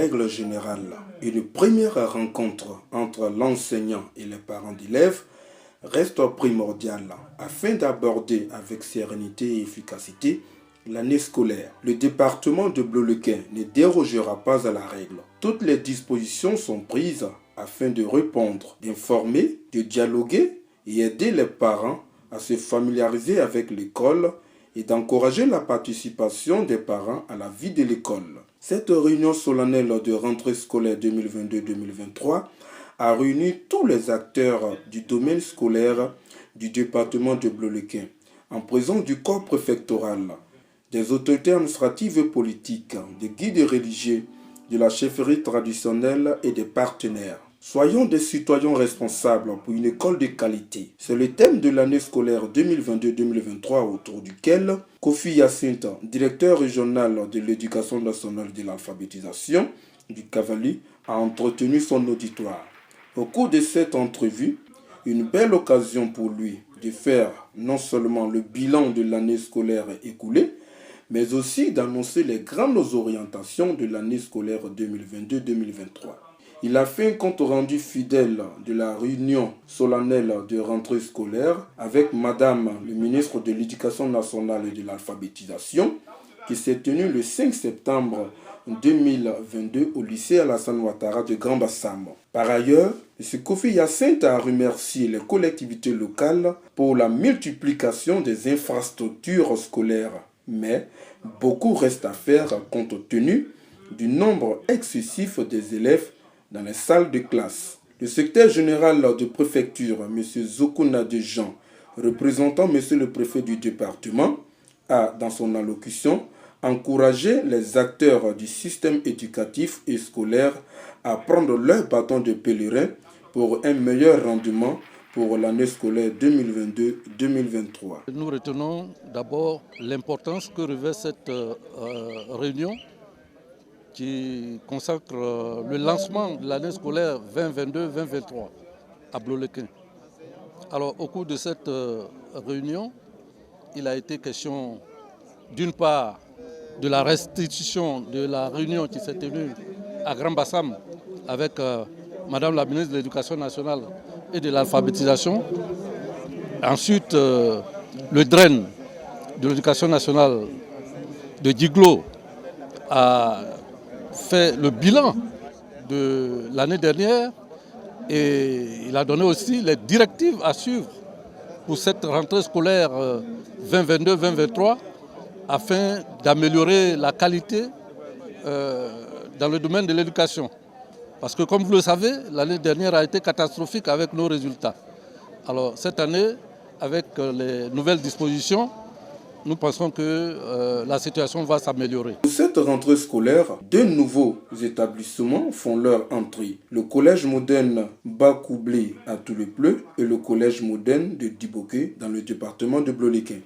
règle générale, une première rencontre entre l'enseignant et les parents d'élèves reste primordiale afin d'aborder avec sérénité et efficacité l'année scolaire. Le département de Bleulequin ne dérogera pas à la règle. Toutes les dispositions sont prises afin de répondre, d'informer, de dialoguer et aider les parents à se familiariser avec l'école et d'encourager la participation des parents à la vie de l'école. Cette réunion solennelle de rentrée scolaire 2022-2023 a réuni tous les acteurs du domaine scolaire du département de Bleulequin, en présence du corps préfectoral, des autorités administratives et politiques, des guides religieux, de la chefferie traditionnelle et des partenaires. Soyons des citoyens responsables pour une école de qualité. C'est le thème de l'année scolaire 2022-2023 autour duquel Kofi Hyacinthe, directeur régional de l'éducation nationale et de l'alphabétisation du Cavali, a entretenu son auditoire. Au cours de cette entrevue, une belle occasion pour lui de faire non seulement le bilan de l'année scolaire écoulée, mais aussi d'annoncer les grandes orientations de l'année scolaire 2022-2023. Il a fait un compte rendu fidèle de la réunion solennelle de rentrée scolaire avec Madame le ministre de l'Éducation nationale et de l'alphabétisation qui s'est tenue le 5 septembre 2022 au lycée Alassane Ouattara de Grand Bassam. Par ailleurs, M. Kofi Hyacinthe a remercié les collectivités locales pour la multiplication des infrastructures scolaires. Mais beaucoup reste à faire compte tenu du nombre excessif des élèves dans les salles de classe. Le secrétaire général de préfecture, M. Zokuna Dejean, représentant M. le préfet du département, a, dans son allocution, encouragé les acteurs du système éducatif et scolaire à prendre leur bâton de pèlerin pour un meilleur rendement pour l'année scolaire 2022-2023. Nous retenons d'abord l'importance que revêt cette réunion qui consacre le lancement de l'année scolaire 2022-2023 à Bleulequin. Alors, au cours de cette réunion, il a été question d'une part de la restitution de la réunion qui s'est tenue à Grand Bassam avec Madame la ministre de l'Éducation nationale et de l'alphabétisation. Ensuite, le DREN de l'Éducation nationale de Diglo a fait le bilan de l'année dernière et il a donné aussi les directives à suivre pour cette rentrée scolaire 2022-2023 afin d'améliorer la qualité dans le domaine de l'éducation. Parce que comme vous le savez, l'année dernière a été catastrophique avec nos résultats. Alors cette année, avec les nouvelles dispositions, nous pensons que la situation va s'améliorer. Pour cette rentrée scolaire, deux nouveaux établissements font leur entrée. Le collège moderne Bakoublé à Toulepleu et le collège moderne de Diboké dans le département de Bleulequin.